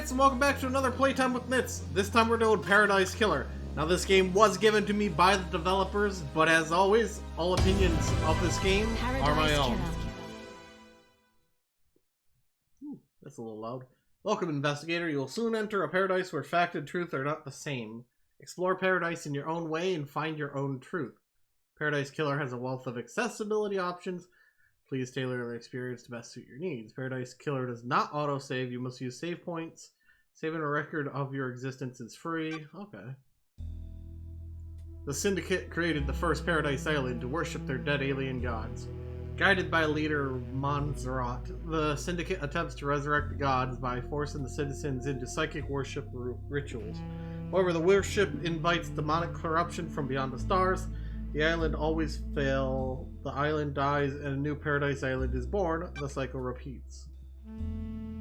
Nitz, and welcome back to another Playtime with Nitz. This time we're doing Paradise Killer. Now this game was given to me by the developers, but as always, all opinions of this game are my own. Ooh, that's a little loud. Welcome, investigator. You will soon enter a paradise where fact and truth are not the same. Explore paradise in your own way and find your own truth. Paradise Killer has a wealth of accessibility options. Please tailor the experience to best suit your needs. Paradise Killer does not autosave. You must use save points. Saving a record of your existence is free. Okay. The Syndicate created the first Paradise Island to worship their dead alien gods. Guided by leader Montserrat, the Syndicate attempts to resurrect the gods by forcing the citizens into psychic worship rituals. However, the worship invites demonic corruption from beyond the stars. The island always fails. The island dies and a new Paradise Island is born. The cycle repeats.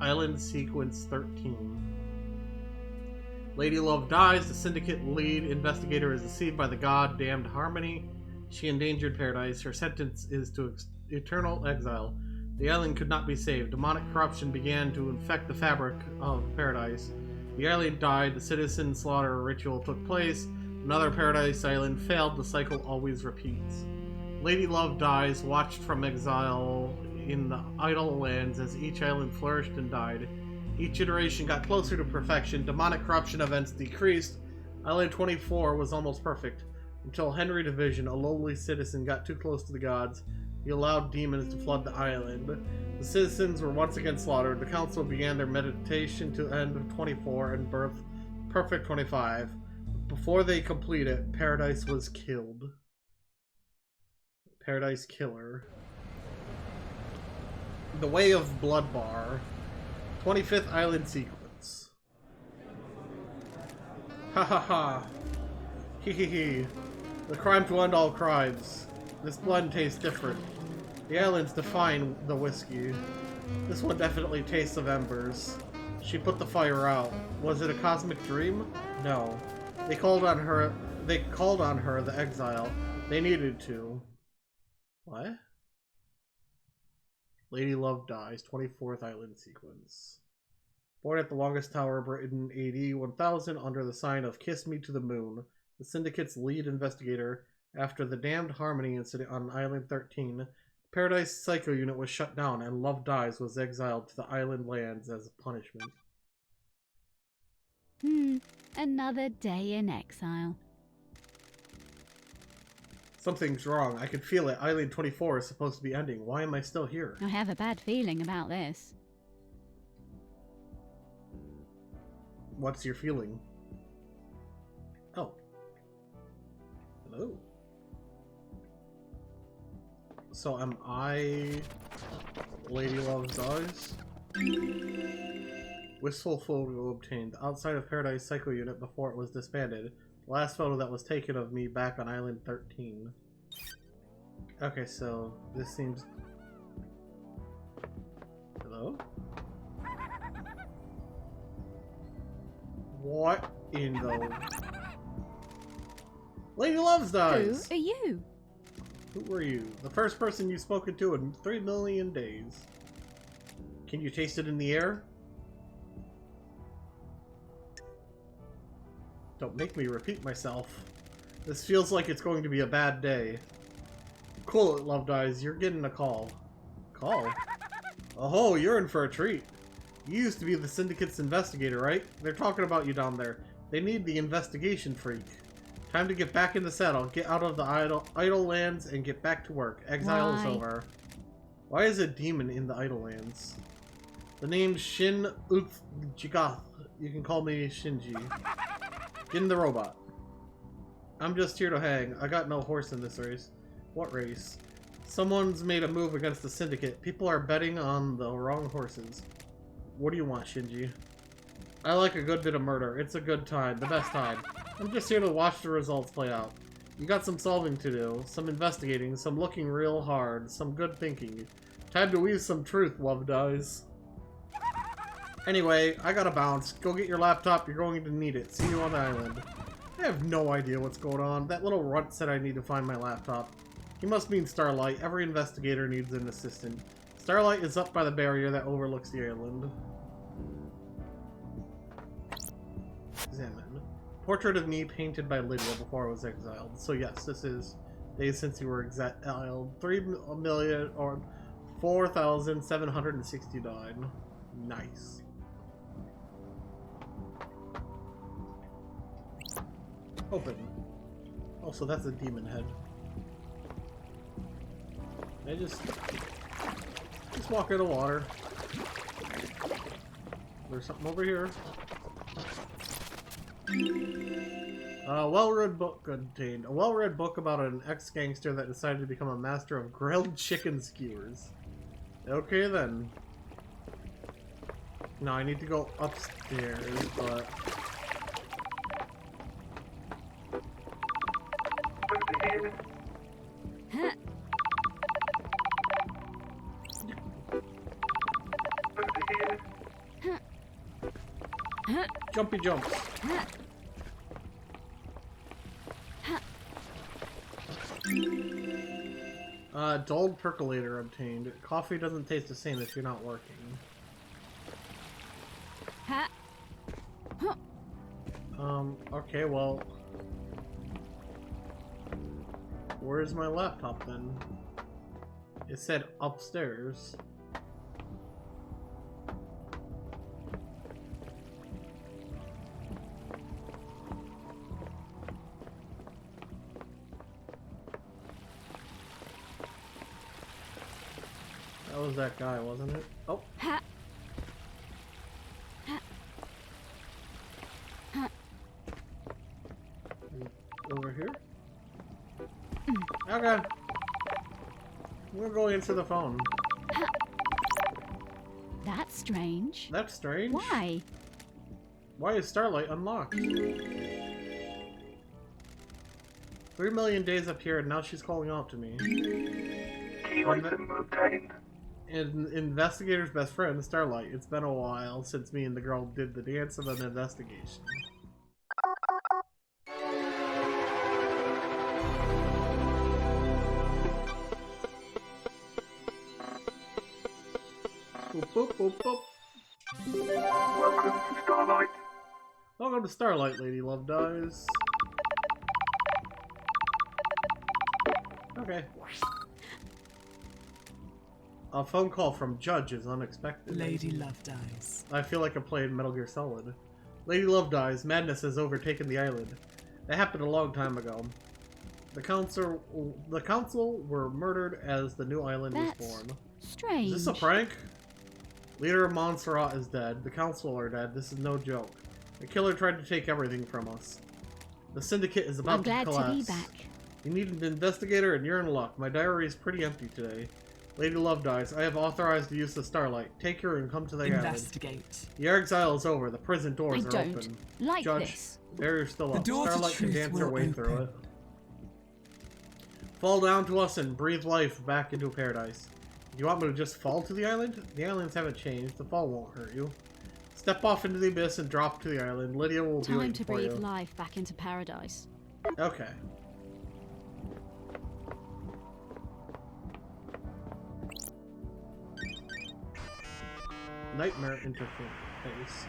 Island Sequence 13. Lady Love dies. The Syndicate lead investigator is deceived by the god damned Harmony. She endangered Paradise. Her sentence is to eternal exile. The island could not be saved. Demonic corruption began to infect the fabric of Paradise. The island died. The citizen slaughter ritual took place. Another Paradise Island failed. The cycle always repeats. Lady Love dies, watched from exile in the idle lands as each island flourished and died. Each iteration got closer to perfection. Demonic corruption events decreased. Island 24 was almost perfect, until Henry Division, a lowly citizen, got too close to the gods. He allowed demons to flood the island. The citizens were once again slaughtered. The council began their meditation to end 24 and birth perfect 25. Before they complete it, Paradise was killed. Paradise Killer. The Way of Blood Bar. 25th Island Sequence. Ha ha ha. Hee hee hee. The crime to end all crimes. This blend tastes different. The islands define the whiskey. This one definitely tastes of embers. She put the fire out. Was it a cosmic dream? No. They called on her, the exile. They needed to. What? Lady Love dies, 24th Island Sequence. Born at the longest tower of Britain, AD 1000, under the sign of Kiss Me to the Moon. The Syndicate's lead investigator, after the damned Harmony incident on Island 13, Paradise Psycho Unit was shut down and Love Dies was exiled to the island lands as a punishment. Another day in exile. Something's wrong. I can feel it. Island 24 is supposed to be ending. Why am I still here? I have a bad feeling about this. What's your feeling? Oh. Hello. So am I Lady Love Dies? Wistful photo obtained outside of Paradise Psycho Unit before it was disbanded. The last photo that was taken of me back on Island 13. Okay, so this seems... Hello? What in the... Lady Love Dies! Who are you? Who are you? The first person you've spoken to in 3 million days. Can you taste it in the air? Don't make me repeat myself. This feels like it's going to be a bad day. Cool it, Love Dies. You're getting a call. Call? Oh, you're in for a treat. You used to be the Syndicate's investigator, right? They're talking about you down there. They need the investigation freak. Time to get back in the saddle. Get out of the idle lands and get back to work. Exile is over. Why is a demon in the idle lands? The name's Shin Utsjigath. You can call me Shinji. Get in the robot. I'm just here to hang. I got no horse in this race. What race? Someone's made a move against the Syndicate. People are betting on the wrong horses. What do you want, Shinji? I like a good bit of murder. It's a good time. The best time. I'm just here to watch the results play out. You got some solving to do. Some investigating. Some looking real hard. Some good thinking. Time to weave some truth, Love Dies. Anyway, I gotta bounce. Go get your laptop. You're going to need it. See you on the island. I have no idea what's going on. That little runt said I need to find my laptop. He must mean Starlight. Every investigator needs an assistant. Starlight is up by the barrier that overlooks the island. Portrait of me painted by Lydia before I was exiled. So yes, this is days since you were exiled. 3,000,000 or 4,769. Nice. Open. Oh, so that's a demon head. I just walk in the water. There's something over here. A well-read book contained. A well-read book about an ex-gangster that decided to become a master of grilled chicken skewers. Okay then. Now I need to go upstairs, but... Jumpy jumps. Dulled percolator obtained. Coffee doesn't taste the same if you're not working. Okay, well... Where's my laptop then? It said upstairs. That was that guy, wasn't it? Oh. Over here? Okay. We're going into the phone. That's strange. That's strange. Why? Why is Starlight unlocked? 3,000,000 days up here and now she's calling out to me. Key item obtained. And investigator's best friend, Starlight. It's been a while since me and the girl did the dance of an investigation. Boop, boop, boop, boop. Welcome to Starlight. Welcome to Starlight, Lady Love Dies. Okay. A phone call from Judge is unexpected. Lady Love Dies. I feel like I'm playing Metal Gear Solid. Lady Love dies. Madness has overtaken the island. That happened a long time ago. The council were murdered as the new island was born. Strange. Is this a prank? Leader of Montserrat is dead. The council are dead. This is no joke. The killer tried to take everything from us. The syndicate is about to collapse. I'm glad to be back. You need an investigator and you're in luck. My diary is pretty empty today. Lady Love dies. I have authorized the use of Starlight. Take her and come to the island. Investigate. The exile is over. The prison doors are don't open. like Judge, this. barrier's still The up. door to Starlight can truth dance her will way through open. it. Fall down to us and breathe life back into paradise. You want me to just fall to the island? The islands haven't changed. The fall won't hurt you. Step off into the abyss and drop to the island. Lydia will be Time waiting to for breathe you. life back into paradise. Okay. Nightmare interface.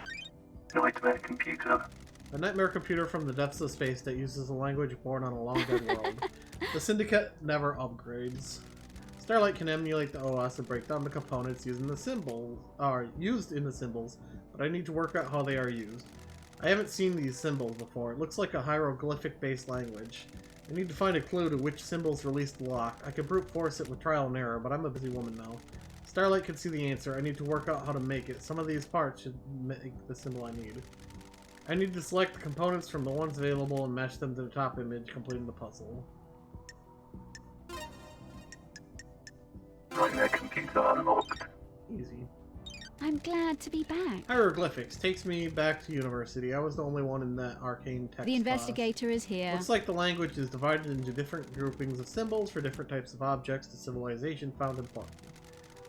Nightmare computer. A nightmare computer from the depths of space that uses a language born on a long dead world. The Syndicate never upgrades. Starlight can emulate the OS and break down the components using the symbols, used in the symbols, but I need to work out how they are used. I haven't seen these symbols before. It looks like a hieroglyphic-based language. I need to find a clue to which symbols release the lock. I can brute force it with trial and error, but I'm a busy woman now. Starlight can see the answer. I need to work out how to make it. Some of these parts should make the symbol I need. I need to select the components from the ones available and match them to the top image, completing the puzzle. Nightmare computer unlocked. Easy. I'm glad to be back. Hieroglyphics takes me back to university. I was the only one in that arcane text The investigator is here. Looks like the language is divided into different groupings of symbols for different types of objects the civilization found important.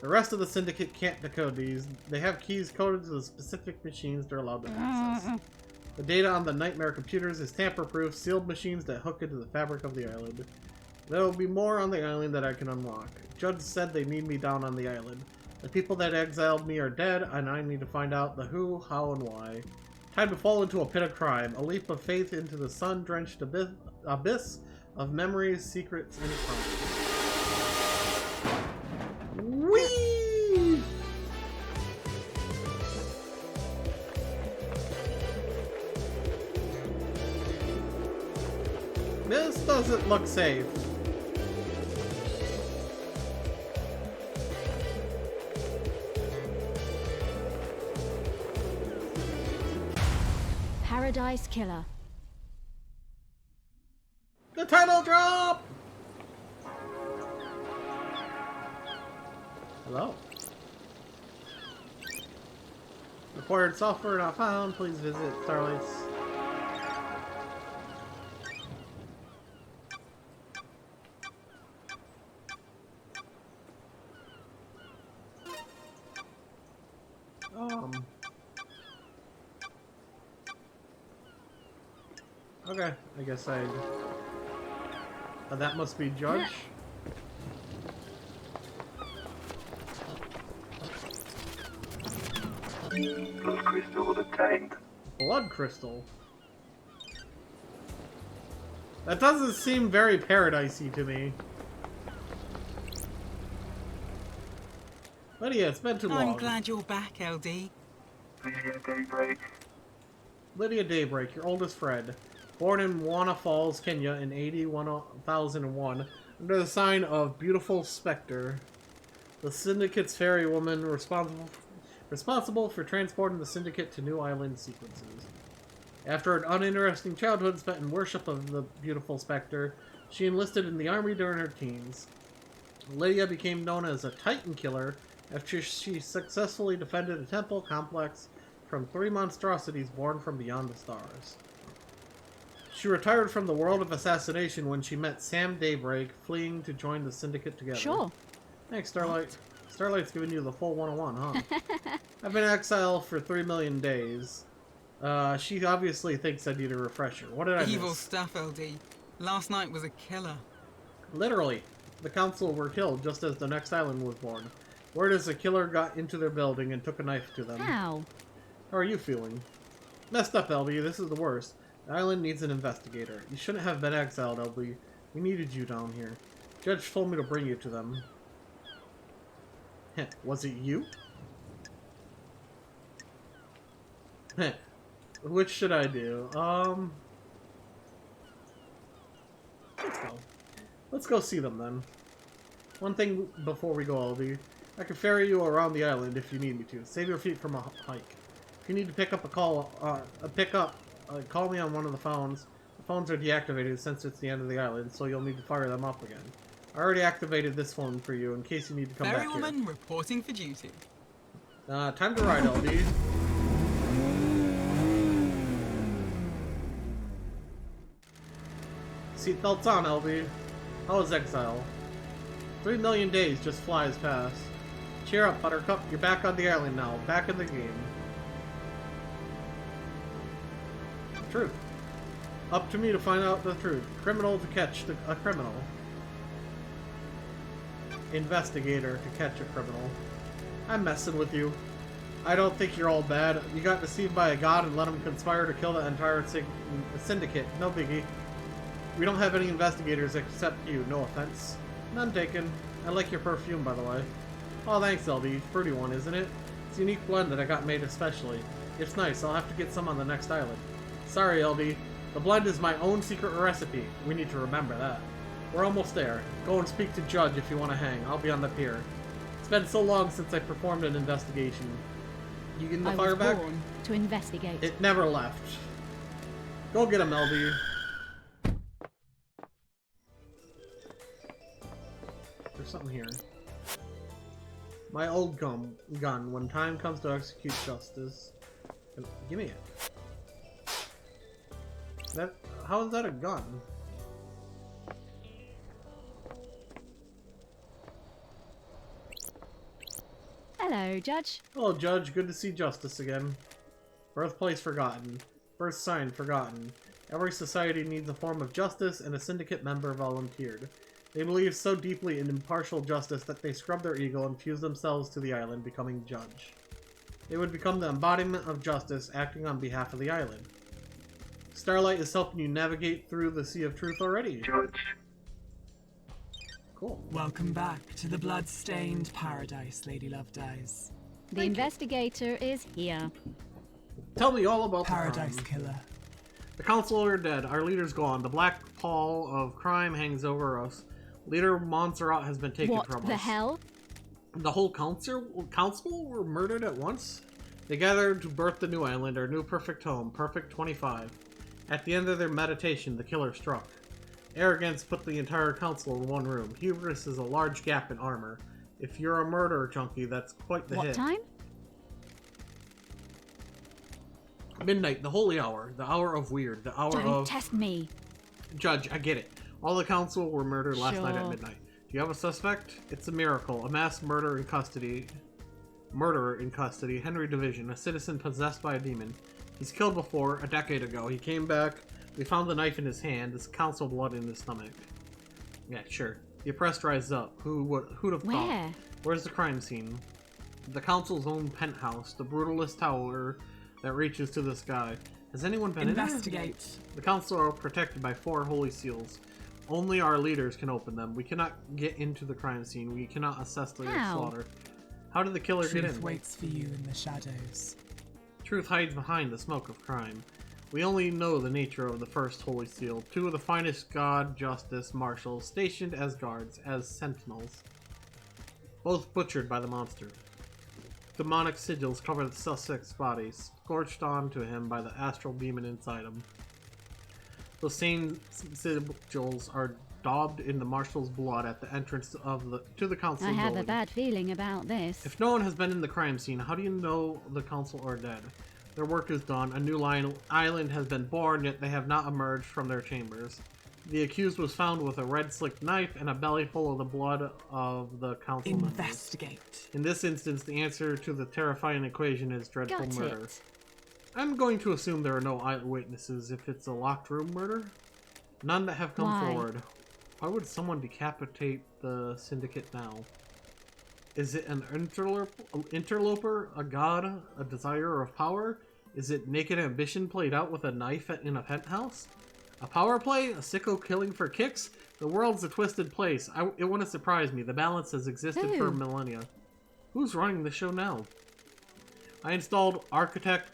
The rest of the Syndicate can't decode these. They have keys coded to the specific machines they're allowed to access. The data on the Nightmare computers is tamper-proof, sealed machines that hook into the fabric of the island. There will be more on the island that I can unlock. Judge said they need me down on the island. The people that exiled me are dead, and I need to find out the who, how, and why. Time to fall into a pit of crime. A leap of faith into the sun-drenched abyss of memories, secrets, and crime. Whee! This doesn't look safe. Paradise Killer. The title drop! Hello. Required software not found. Please visit STARLIGHT's. Okay, I guess I... that must be Judge. Blood crystal obtained. Blood crystal? That doesn't seem very paradisey to me. Lydia, it's been too long. I'm glad you're back, LD. Lydia Daybreak. Lydia Daybreak, your oldest friend. Born in Wana Falls, Kenya in 1001, under the sign of Beautiful Spectre. The Syndicate's fairy woman responsible for transporting the Syndicate to new island sequences. After an uninteresting childhood spent in worship of the Beautiful Spectre, she enlisted in the army during her teens. Lydia became known as a Titan Killer after she successfully defended a temple complex from 3 monstrosities born from beyond the stars. She retired from the world of assassination when she met Sam Daybreak, fleeing to join the Syndicate together. Sure. Thanks, Starlight. Starlight's giving you the full 101, huh? I've been in exile for 3 million days. She obviously thinks I need a refresher. What did I Evil miss? stuff, LD. Last night was a killer. Literally. The council were killed just as the next island was born. Word is a killer got into their building and took a knife to them. How? How are you feeling? Messed up, LB. This is the worst. The island needs an investigator. You shouldn't have been exiled, LB. We needed you down here. Judge told me to bring you to them. Heh, was it you? Heh. Which should I do? Let's go. Let's go see them then. One thing before we go, LB. I can ferry you around the island if you need me to. Save your feet from a hike. If you need to pick up a call, call me on one of the phones. The phones are deactivated since it's the end of the island, so you'll need to fire them up again. I already activated this phone for you in case you need to come back here. Ferrywoman reporting for duty. Time to ride, LB. Seatbelts on, LB. How is exile? 3 million days just flies past. Cheer up, Buttercup. You're back on the island now. Back in the game. Truth. Up to me to find out the truth. Criminal to catch a criminal. Investigator to catch a criminal. I'm messing with you. I don't think you're all bad. You got deceived by a god and let him conspire to kill the entire syndicate. No biggie. We don't have any investigators except you. No offense. None taken. I like your perfume, by the way. Oh, thanks, LB. Fruity one, isn't it? It's a unique blend that I got made especially. It's nice. I'll have to get some on the next island. Sorry, LB. The blend is my own secret recipe. We need to remember that. We're almost there. Go and speak to Judge if you want to hang. I'll be on the pier. It's been so long since I performed an investigation. You getting the fire back? I was born to investigate. It never left. Go get him, LB. There's something here. My old gun. When time comes to execute justice. Give me it. How is that a gun? Hello, Judge. Hello, Judge. Good to see justice again. Birthplace forgotten. Birth sign forgotten. Every society needs a form of justice, and a syndicate member volunteered. They believe so deeply in impartial justice that they scrub their ego and fuse themselves to the island, becoming Judge. They would become the embodiment of justice, acting on behalf of the island. Starlight is helping you navigate through the sea of truth already. Judge, Cool. Welcome back to the blood-stained paradise, Lady Lovedyes. The investigator is here. Tell me all about Paradise the crime. killer. The council are dead. Our leader's gone. The black pall of crime hangs over us. Leader Montserrat has been taken What from the us. hell? The whole council were murdered at once? They gathered to birth the new island, our new perfect home, Perfect 25. At the end of their meditation, the killer struck. Arrogance put the entire council in one room. Hubris is a large gap in armor. If you're a murderer junkie, that's quite the What hit. time? Midnight, the holy hour, the hour of weird, the hour Don't of... test me. Judge, I get it. All the council were murdered last night at Sure. midnight. Do you have a suspect? It's a miracle. A mass murderer in custody. Henry Division, a citizen possessed by a demon. He's killed before, a decade ago. He came back. We found the knife in his hand. There's council blood in his stomach. Yeah, sure. The oppressed rise up. Who'd have thought? Where? Where's the crime scene? The council's own penthouse, the brutalist tower that reaches to the sky. Has anyone been in there? Investigate. The council are protected by 4 holy seals. Only our leaders can open them. We cannot get into the crime scene. We cannot assess the How? slaughter. How did the killer get Truth in? waits for you in the shadows. Truth hides behind the smoke of crime. We only know the nature of the first holy seal. 2 of the finest god justice marshals stationed as guards, as sentinels. Both butchered by the monster. Demonic sigils cover the suspect's body, scorched onto him by the astral demon inside him. Those same sigils are daubed in the marshal's blood at the entrance to the council I have building. a bad feeling about this. If no one has been in the crime scene, how do you know the council are dead? Their work is done. A new island has been born, yet they have not emerged from their chambers. The accused was found with a red slick knife and a belly full of the blood of the council members. Investigate. In this instance, the answer to the terrifying equation is dreadful Got murder. it. I'm going to assume there are no eyewitnesses if it's a locked room murder. None that have come Why? forward. Why would someone decapitate the syndicate now? Is it an interloper, a god, a desire of power? Is it naked ambition played out with a knife in a penthouse? A power play? A sicko killing for kicks? The world's a twisted place. It wouldn't surprise me. The balance has existed for Who? millennia. Who's running the show now? I installed architect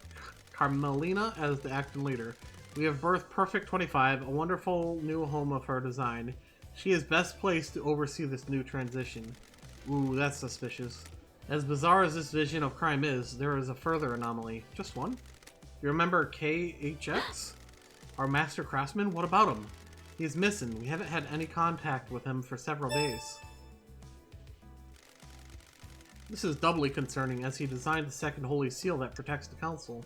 Carmelina as the acting leader. We have birthed Perfect 25, a wonderful new home of her design. She is best placed to oversee this new transition. Ooh, that's suspicious. As bizarre as this vision of crime is, there is a further anomaly. Just one? You remember KHX? Our master craftsman? What about him? He's missing. We haven't had any contact with him for several days. This is doubly concerning as he designed the second holy seal that protects the council.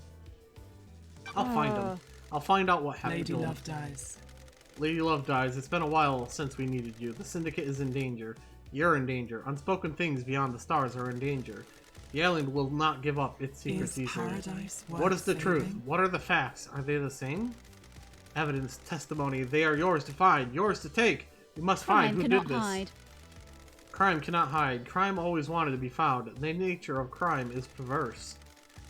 I'll find him. I'll find out what happened Lady to him. Lovedyes. Lady Love dies. It's been a while since we needed you. The Syndicate is in danger. You're in danger. Unspoken things beyond the stars are in danger. The island will not give up its secrets Is easily. paradise worth What is the truth? saving? What are the facts? Are they the same? Evidence, testimony, they are yours to find, yours to take. You must find Crime who cannot did this. hide. Crime cannot hide. Crime always wanted to be found. The nature of crime is perverse.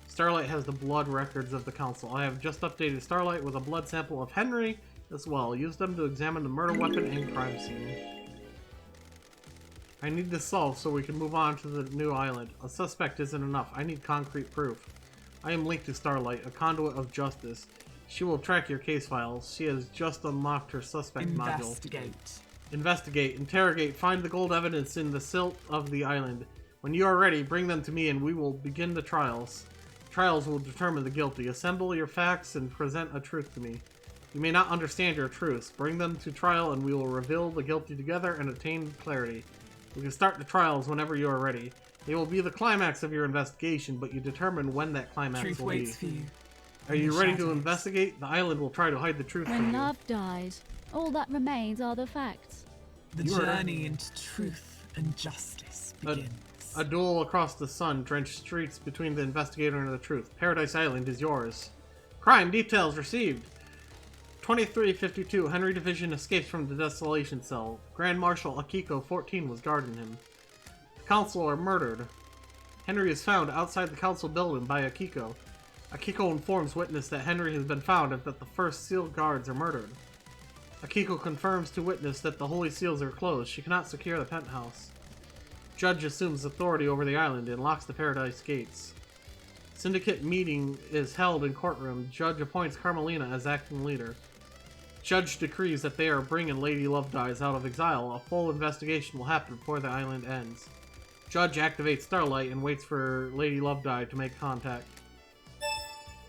Starlight has the blood records of the council. I have just updated Starlight with a blood sample of Henry as well. Use them to examine the murder weapon and crime scene. I need this solved so we can move on to the new island. A suspect isn't enough. I need concrete proof. I am linked to Starlight, a conduit of justice. She will track your case files. She has just unlocked her suspect module. Investigate. Investigate, interrogate, find the gold evidence in the silt of the island. When you are ready, bring them to me and we will begin the trials. Trials will determine the guilty. Assemble your facts and present a truth to me. You may not understand your truths. Bring them to trial and we will reveal the guilty together and attain clarity. We can start the trials whenever you are ready. They will be the climax of your investigation, but you determine when that climax Truth will be. waits for you. Are in you the ready to shadows. investigate? The island will try to hide the truth from When you. love dies, all that remains are the facts. The You are- journey into truth and justice begins. A duel across the sun-drenched streets between the investigator and the truth. Paradise Island is yours. Crime details received. 2352, Henry Division escapes from the desolation cell. Grand Marshal Akiko 14 was guarding him. The council are murdered. Henry is found outside the council building by Akiko. Akiko informs Witness that Henry has been found and that the first seal guards are murdered. Akiko confirms to Witness that the holy seals are closed. She cannot secure the penthouse. Judge assumes authority over the island and locks the Paradise gates. Syndicate meeting is held in courtroom. Judge appoints Carmelina as acting leader. Judge decrees that they are bringing Lady Lovedeyes out of exile. A full investigation will happen before the island ends. Judge activates Starlight and waits for Lady Lovedeye to make contact.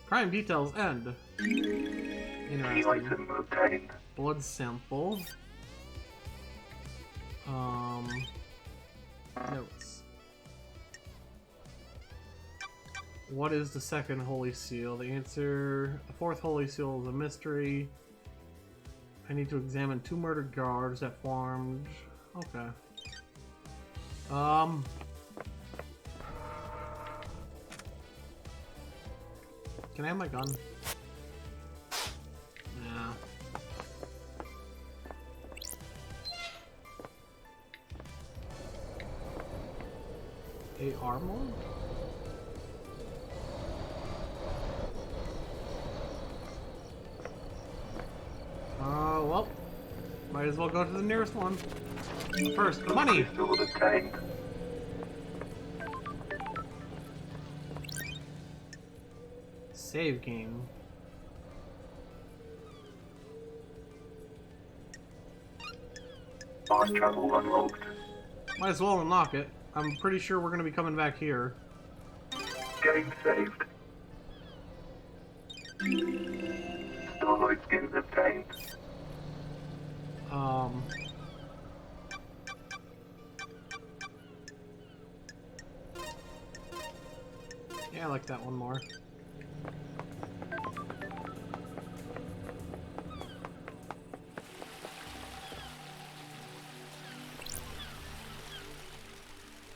Crime details end. Key Interesting. item obtained. Blood sample. Notes. What is the second holy seal? The answer: the fourth holy seal is a mystery. I need to examine 2 murdered guards that formed. Okay. Can I have my gun? Nah. AR mode? Well, might as well go to the nearest one. First, money! Crystal obtained. Save game. Fast travel unlocked. Might as well unlock it. I'm pretty sure we're gonna be coming back here. Game saved. Starlight skins obtained. Yeah, I like that one more.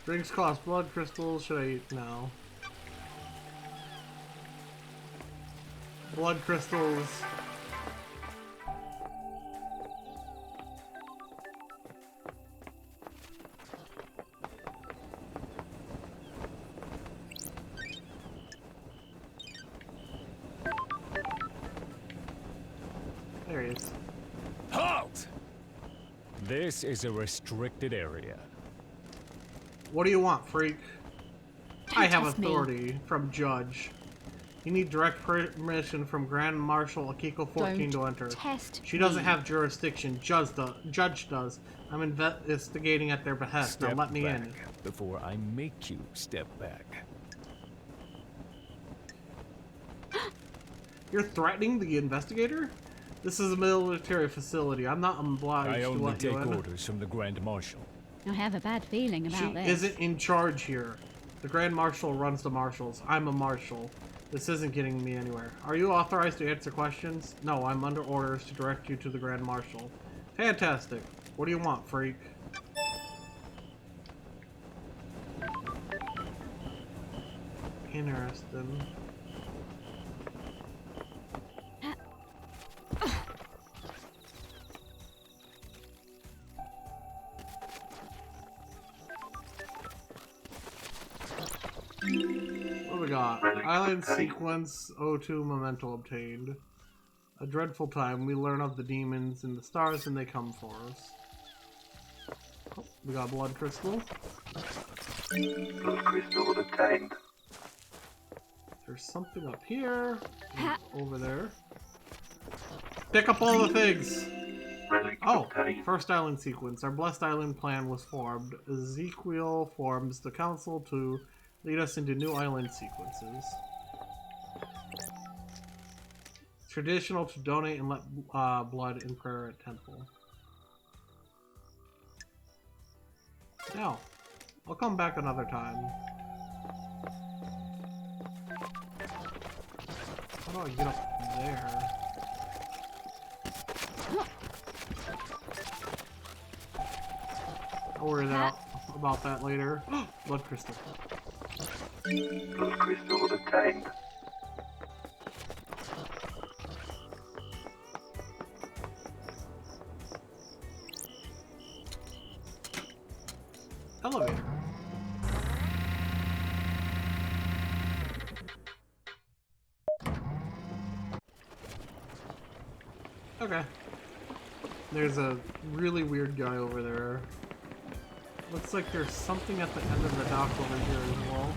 Drinks cost blood crystals. Should I eat? No. Blood crystals. There he is. Halt! This is a restricted area. What do you want, freak? I have test me. authority from Judge. You need direct permission from Grand Marshal Akiko 14 to enter. Test She doesn't me. have jurisdiction. Judge does. I'm investigating at their behest. Now Step let me back in. before I make you step back. You're threatening the investigator? This is a military facility. I'm not obliged I to only let you take in. orders from the Grand Marshal. I have a bad feeling She about this. isn't in charge here. The Grand Marshal runs the marshals. I'm a marshal. This isn't getting me anywhere. Are you authorized to answer questions? No, I'm under orders to direct you to the Grand Marshal. Fantastic. What do you want, freak? Interesting. What do we got? Island sequence, O2 memento obtained. A dreadful time, we learn of the demons and the stars and they come for us. Oh, we got a blood crystal. Blood crystal obtained. There's something up here. Over there. Pick up all the things! Relic Oh, obtained. first island sequence. Our blessed island plan was formed. Ezekiel forms the council to lead us into new island sequences. Traditional to donate and let blood in prayer at temple. Now, I'll come back another time. How do I get up there? I'll worry about that later. Blood crystal. Blood crystal obtained. Elevator. Okay. There's a really weird guy over there. Looks like there's something at the end of the dock over here as well.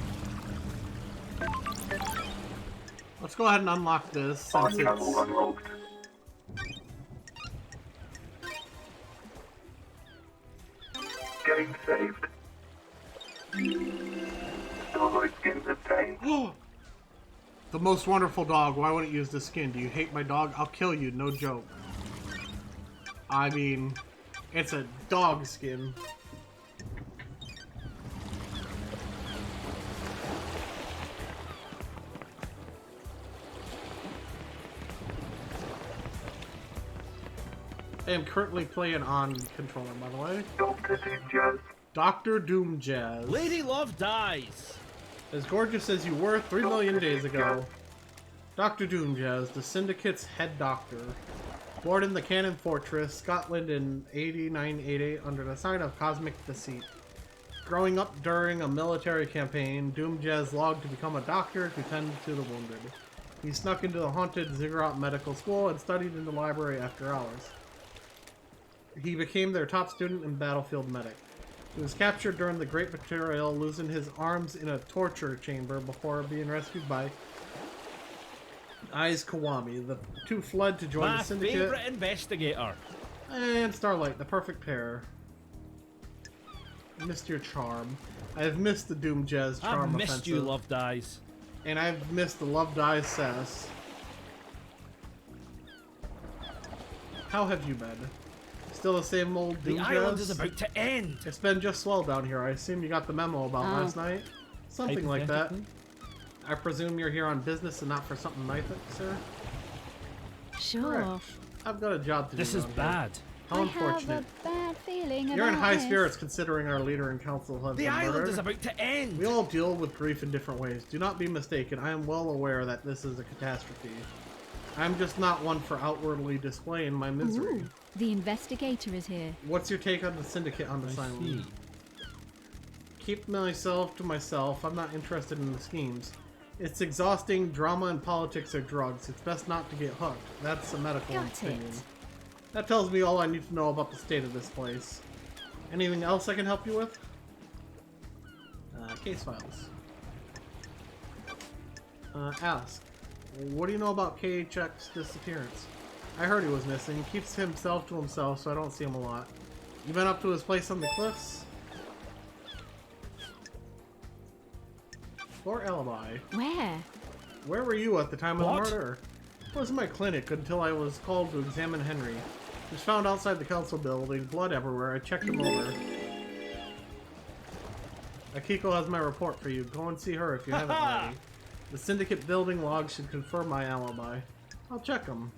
Let's go ahead and unlock this since Channel it's... unlocked. Game saved. Starlight skins obtained. The most wonderful dog. Why wouldn't you use this skin? Do you hate my dog? I'll kill you. No joke. I mean, it's a dog skin. I am currently playing on controller, by the way. Dr. Ninjas. Dr. Doom Jazz. Lady Love dies. As gorgeous as you were 3 million days ago. Dr. Doom Jazz, the Syndicate's head doctor. Born in the Cannon Fortress, Scotland in 8988 under the sign of Cosmic Deceit. Growing up during a military campaign, Doom Jazz logged to become a doctor to tend to the wounded. He snuck into the haunted Ziggurat Medical School and studied in the library after hours. He became their top student and battlefield medic. He was captured during the Great Betrayal, losing his arms in a torture chamber before being rescued by Aiz Kawami. The two fled to join My the Syndicate. favourite investigator. And Starlight, the perfect pair. Missed your charm. I've missed the Doom Jazz charm I've missed offensive. you, Love dies. And I've missed the Love Dies sass. How have you been? Still the same old Doom The Jazz? island is about to end. It's been just swell down here. I assume you got the memo about last night? Something like that. Hypothetically. I presume you're here on business and not for something nice, sir? Sure. Correct. I've got a job to do. This is around here. bad. How I unfortunate. have a bad feeling You're in about high this. spirits considering our leader and council have The been island murdered. is about to end. We all deal with grief in different ways. Do not be mistaken. I am well aware that this is a catastrophe. I'm just not one for outwardly displaying my misery. Ooh, the investigator is here. What's your take on the Syndicate on the I Silent? see. Keep myself to myself. I'm not interested in the schemes. It's exhausting. Drama and politics are drugs. It's best not to get hooked. That's a medical Got opinion. it. That tells me all I need to know about the state of this place. Anything else I can help you with? Case files. Ask. What do you know about KHX's disappearance? I heard he was missing. He keeps himself to himself, so I don't see him a lot. You been up to his place on the cliffs? Or alibi? Where? Where were you at the time of What? the murder? I was in my clinic until I was called to examine Henry. He was found outside the council building, blood everywhere. I checked him over. Akiko has my report for you. Go and see her if you haven't already. The Syndicate building log should confirm my alibi. I'll check them.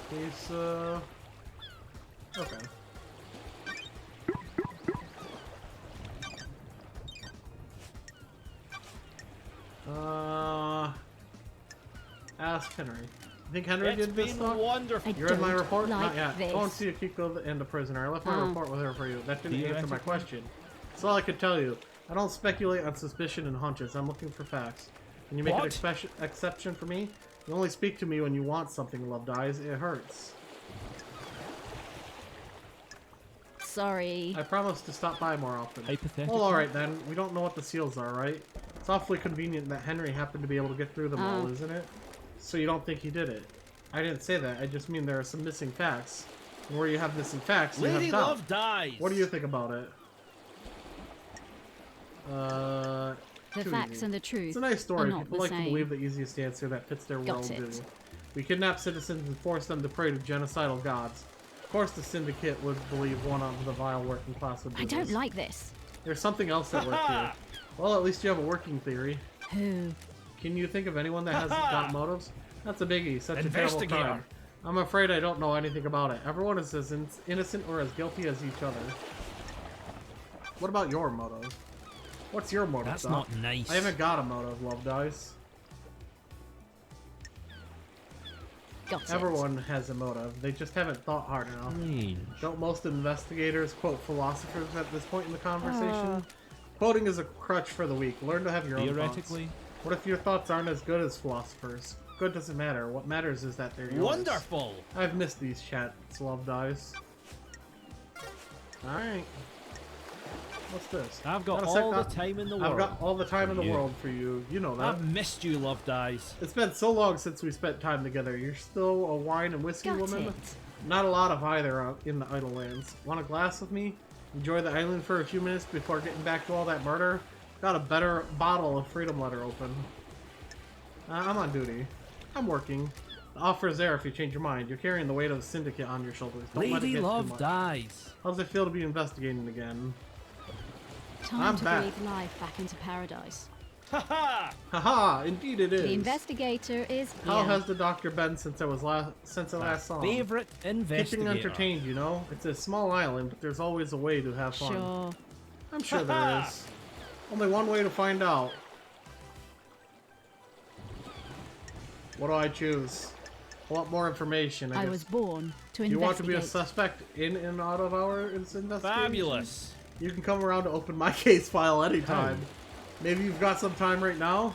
He's, okay. Ask Henry. You think Henry It's did this been stuff? wonderful. I You're in my don't report? like Not yet. this. Go and see Akiko and the prisoner. I left my Oh. report with her for you. That didn't answer my Theoretically. question. That's all I could tell you. I don't speculate on suspicion and hunches. I'm looking for facts. Can you make an What? exception for me? You only speak to me when you want something, Love Dies. It hurts. Sorry. I promise to stop by more often. Hypothetically. Well, alright then. We don't know what the seals are, right? It's awfully convenient that Henry happened to be able to get through them all, Oh. isn't it? So you don't think he did it? I didn't say that. I just mean there are some missing facts. And where you have missing facts, you Lady have doubt. Love dies. What do you think about it? The too facts easy. and the truth It's a nice story. are not People the like to same. believe the easiest answer that fits their Got worldview. it. We kidnap citizens and force them to pray to genocidal gods. Of course the Syndicate would believe one of the vile working class would do I don't this. like this. There's something else at work here. Well, at least you have a working theory. Who? Can you think of anyone that hasn't got motives? That's a biggie. Such a terrible Investigator. crime. I'm afraid I don't know anything about it. Everyone is as innocent or as guilty as each other. What about your motive? What's your motive, That's Doc? not nice. I haven't got a motive, Love Dice. Got it. Everyone has a motive. They just haven't thought hard enough. Strange. Don't most investigators quote philosophers at this point in the conversation? Uh. Quoting is a crutch for the weak. Learn to have your own thoughts. Theoretically. What if your thoughts aren't as good as philosophers? good doesn't matter. What matters is that they're yours. Wonderful. I've missed these chats, love dice. Alright. What's this? I've got Not a sec, all the Doc. time in the I've world. got all the time in the You. world for you. You know that. I've missed you, Love Dies. It's been so long since we spent time together. You're still a wine and whiskey Got woman? it. Not a lot of either in the Idle Lands. Want a glass with me? Enjoy the island for a few minutes before getting back to all that murder? Got a better bottle of Freedom Letter open. I'm on duty. I'm working. The offer is there if you change your mind. You're carrying the weight of the syndicate on your shoulders. Don't let it Lady get too Love much. Dies. How does it feel to be investigating again? Time I'm to back. breathe life back into paradise. Haha! Haha, indeed it is. The investigator is here. How has the doctor been since I last saw him? Favorite investigator. Keeping entertained, you know? It's a small island, but there's always a way to have fun. Sure. I'm sure there is. Only one way to find out. What do I choose? I want more information, I I guess. was born to Do you want to be a investigate. suspect in and out of our investigation? Fabulous. You can come around to open my case file anytime. Maybe you've got some time right now?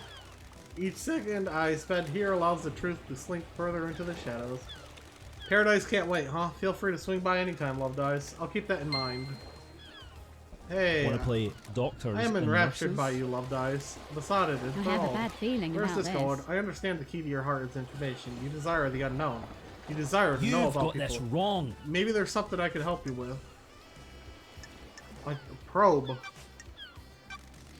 Each second I spend here allows the truth to slink further into the shadows. Paradise can't wait, huh? Feel free to swing by anytime, Love Dice. I'll keep that in mind. Hey, Want to play doctors I am and enraptured nurses? by you, Love Dice. Besotted is I have a all. bad feeling Where's about this this. going? I understand the key to your heart is information. You desire the unknown. You desire to know You've about got people. this wrong. Maybe there's something I could help you with. Like a probe.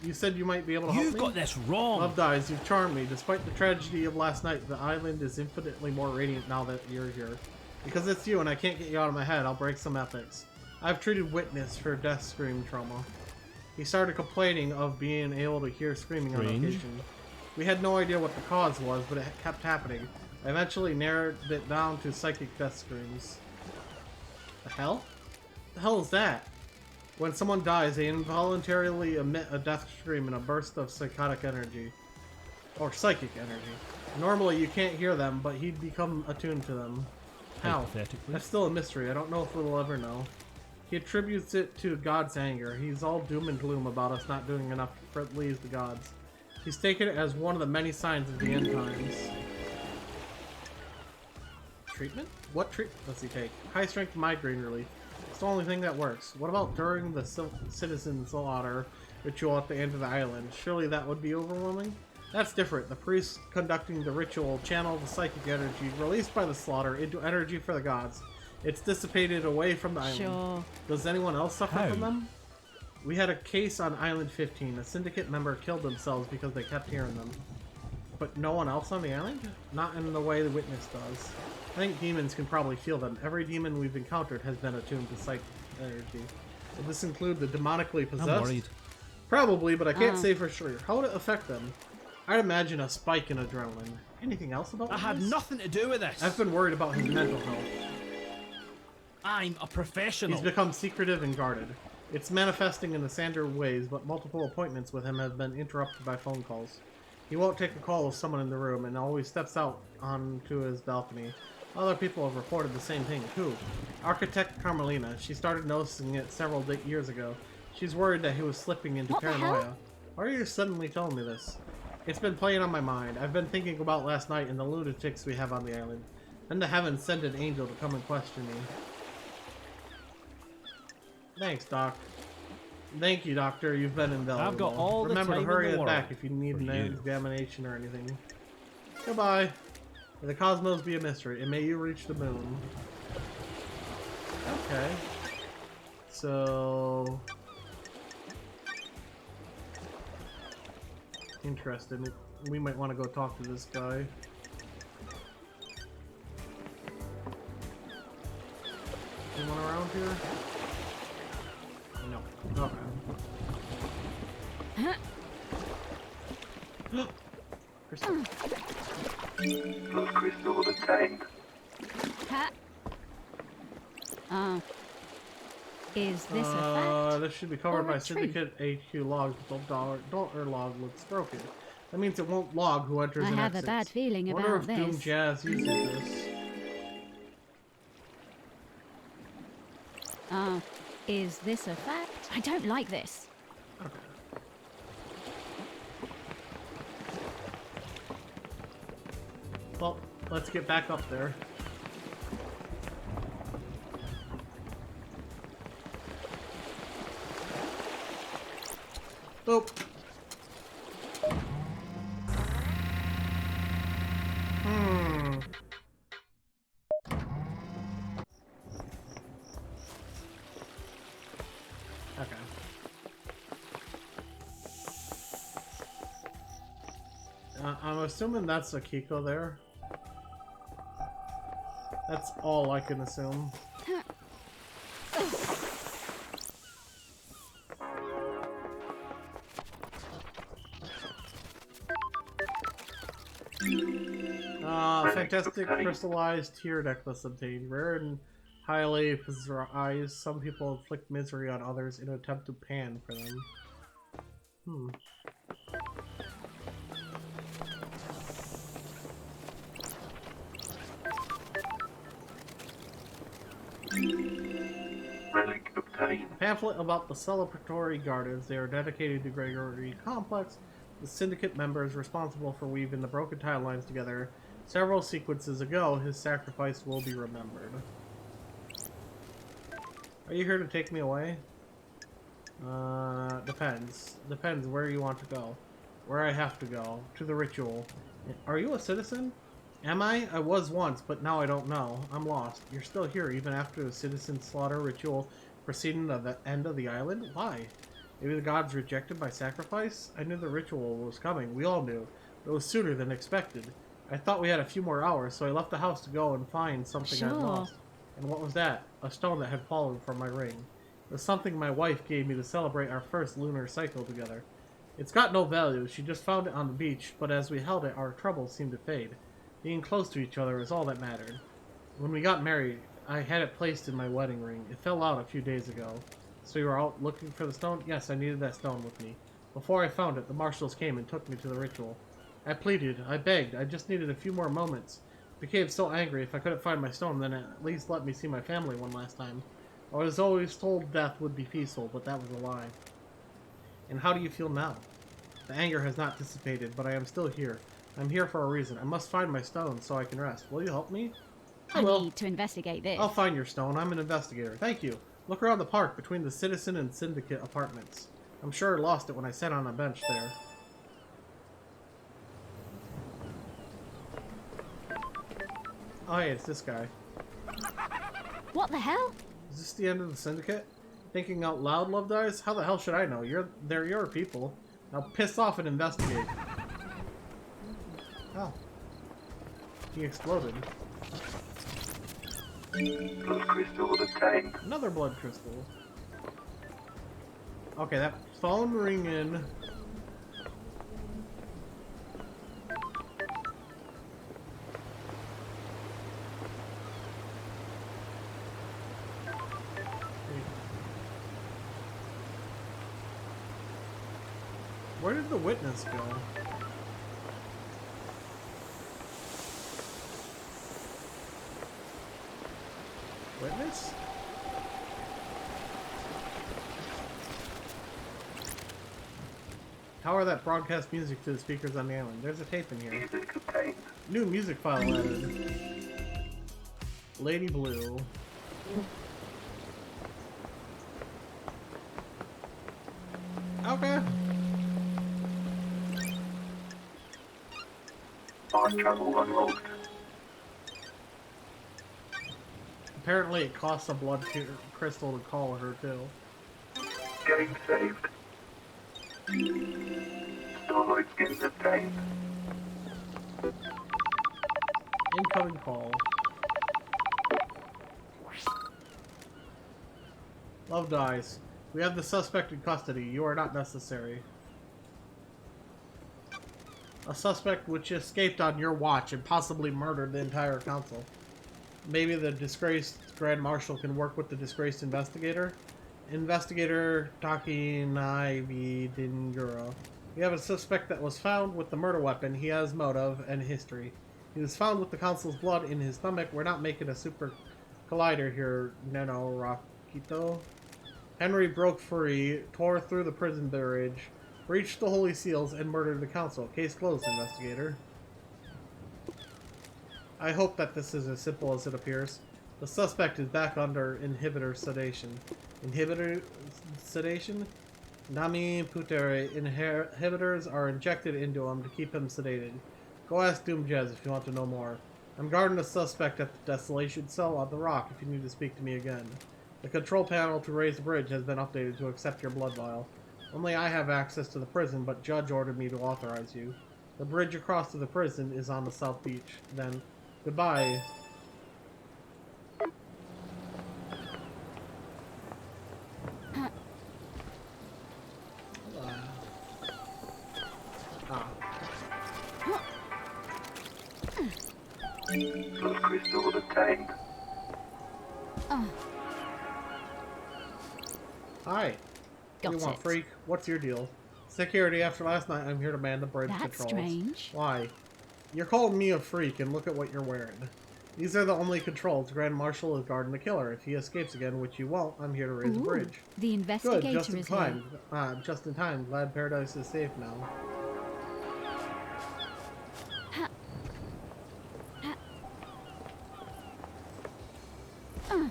You said you might be able to help You've me? got this wrong. Love Dies, you've charmed me. Despite the tragedy of last night, the island is infinitely more radiant now that you're here. Because it's you and I can't get you out of my head, I'll break some ethics. I've treated Witness for death scream trauma. He started complaining of being able to hear screaming on Strange. occasion. We had no idea what the cause was, but it kept happening. I eventually narrowed it down to psychic death screams. The hell? The hell is that? When someone dies, they involuntarily emit a death scream in a burst of psychotic energy. Or psychic energy. Normally you can't hear them, but he'd become attuned to them. How? Hypothetically. That's still a mystery. I don't know if we'll ever know. He attributes it to God's anger. He's all doom and gloom about us not doing enough to please the gods. He's taken it as one of the many signs of the end times. Treatment? What treatment does he take? High-strength migraine relief. It's the only thing that works. What about during the citizen slaughter ritual at the end of the island? Surely that would be overwhelming? That's different. The priest conducting the ritual channeled the psychic energy released by the slaughter into energy for the gods. It's dissipated away from the island. Sure. Does anyone else suffer How? from them? We had a case on Island 15. A syndicate member killed themselves because they kept hearing them. But no one else on the island? Not in the way the Witness does. I think demons can probably feel them. Every demon we've encountered has been attuned to psychic energy. Will this include the demonically possessed? I'm worried. Probably, but I can't say for sure. How would it affect them? I'd imagine a spike in adrenaline. Anything else about I had Witness? nothing to do with this. I've been worried about his mental health. I'm a professional. He's become secretive and guarded. It's manifesting in the standard ways, but multiple appointments with him have been interrupted by phone calls. He won't take a call with someone in the room and always steps out onto his balcony. Other people have reported the same thing, too. Architect Carmelina, she started noticing it several years ago. She's worried that he was slipping into What the paranoia. hell? Why are you suddenly telling me this? It's been playing on my mind. I've been thinking about last night and the lunatics we have on the island. Then the heavens send an angel to come and question me. Thanks, Doc. Thank you, Doctor. You've been invaluable. I've got all the Remember time to hurry in the it world back if you need for an you. examination or anything. Goodbye. May the cosmos be a mystery, and may you reach the moon. Okay. So... interesting. We might want to go talk to this guy. Anyone around here? No. Okay. Crystal. Love crystal obtained. Ha. Is this a fact? This should be covered or by a truth? Syndicate HQ logs, but dollar log looks broken. That means it won't log who enters I and have a exits. bad feeling I wonder about if Doom this. Jazz uses this. Is this a fact? I don't like this. Okay. let's get back up there. Boop. Okay. I'm assuming that's Akiko there. That's all I can assume. Fantastic crystallized tear necklace obtained. Rare and highly prized. Some people inflict misery on others in an attempt to pan for them. Relic obtained. Pamphlet about the celebratory gardens. They are dedicated to Gregory Complex, the syndicate members responsible for weaving the broken tile lines together. Several sequences ago, his sacrifice will be remembered. Are you here to take me away? Depends. Depends where you want to go. Where I have to go. To the ritual. Are you a citizen? Am I? I was once, but now I don't know. I'm lost. You're still here even after the citizen slaughter ritual preceding the end of the island? Why? Maybe the gods rejected my sacrifice? I knew the ritual was coming. We all knew. It was sooner than expected. I thought we had a few more hours, so I left the house to go and find something I'd lost. And what was that? A stone that had fallen from my ring. It was something my wife gave me to celebrate our first lunar cycle together. It's got no value. She just found it on the beach, but as we held it, our troubles seemed to fade. Being close to each other is all that mattered. When we got married, I had it placed in my wedding ring. It fell out a few days ago. So you were out looking for the stone? Yes, I needed that stone with me. Before I found it, the marshals came and took me to the ritual. I pleaded, I begged, I just needed a few more moments. I became so angry. If I couldn't find my stone, then at least let me see my family one last time. I was always told death would be peaceful, but that was a lie. And how do you feel now? The anger has not dissipated, but I am still here. I'm here for a reason. I must find my stone so I can rest. Will you help me? I need to investigate this. I'll find your stone. I'm an investigator. Thank you. Look around the park between the citizen and syndicate apartments. I'm sure I lost it when I sat on a bench there. Oh, hey, it's this guy. What the hell? Is this the end of the syndicate? Thinking out loud, Love Dies? How the hell should I know? They're your people. Now piss off and investigate. Oh. He exploded. Blood crystal obtained. Another blood crystal. Okay, that phone ringing. Where did the witness go? Witness? Power that broadcast music to the speakers on the island. There's a tape in here. Music obtained. New music file added. Lady Blue. Okay. Fast travel unlocked. Apparently it costs a blood crystal to call her too. Game saved. Starlight skins obtained. Incoming call. Love Dies. We have the suspect in custody. You are not necessary. A suspect which escaped on your watch and possibly murdered the entire council. Maybe the disgraced Grand Marshal can work with the disgraced investigator. Investigator Takinaivi Dingura. We have a suspect that was found with the murder weapon. He has motive and history. He was found with the council's blood in his stomach. We're not making a super collider here, Neno Rakito. Henry broke free, tore through the prison barrage, breached the Holy Seals, and murdered the council. Case closed, investigator. I hope that this is as simple as it appears. The suspect is back under inhibitor sedation. Inhibitor sedation? Nami Putere. Inhibitors are injected into him to keep him sedated. Go ask Doomjez if you want to know more. I'm guarding the suspect at the desolation cell on the rock if you need to speak to me again. The control panel to raise the bridge has been updated to accept your blood vial. Only I have access to the prison, but Judge ordered me to authorize you. The bridge across to the prison is on the south beach. Then, goodbye. Blood crystals obtained. Hi. Got You want, it. freak? What's your deal? Security, after last night, I'm here to man the bridge That's controls. strange. Why? You're calling me a freak, and look at what you're wearing. These are the only controls. Grand Marshal is guarding the killer. If he escapes again, which you won't, I'm here to raise the Ooh, bridge. the Good, investigator just in is time. here. Just in time. Glad Paradise is safe now.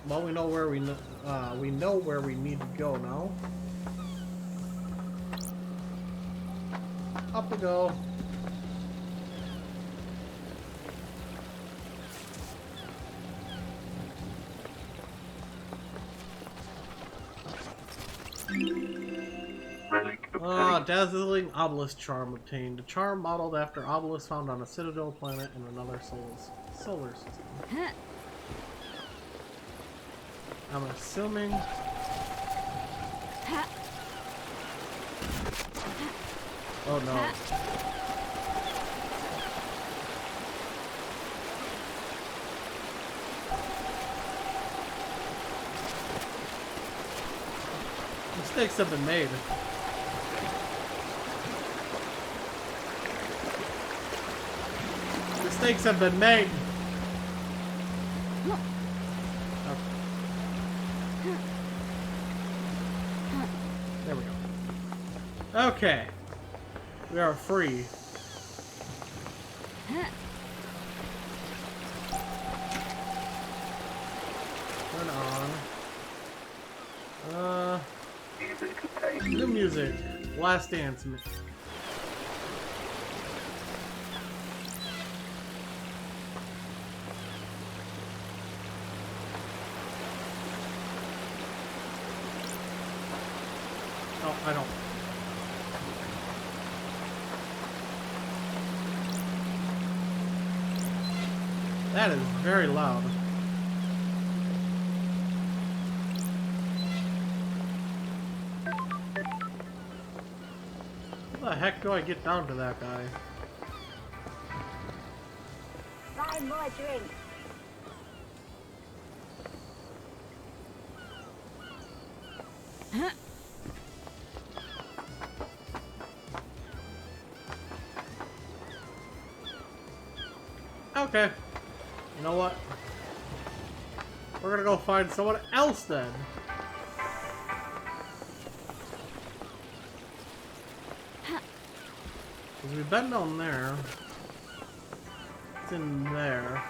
Well, we know where we know where we need to go now. Up we go. Relic obtained. Dazzling obelisk charm obtained. A charm modeled after obelisk found on a citadel planet in another solar system. Huh. I'm assuming. Ha. Oh no. Ha. Mistakes have been made. Mistakes have been made. There we go. Okay. We are free. Turn on. Music obtained. New music. Last Dance. Oh, I don't. That is very loud. How the heck do I get down to that guy? Buy more drinks. Huh. Okay. You know what? We're gonna go find someone else then. Because we've been down there. It's in there.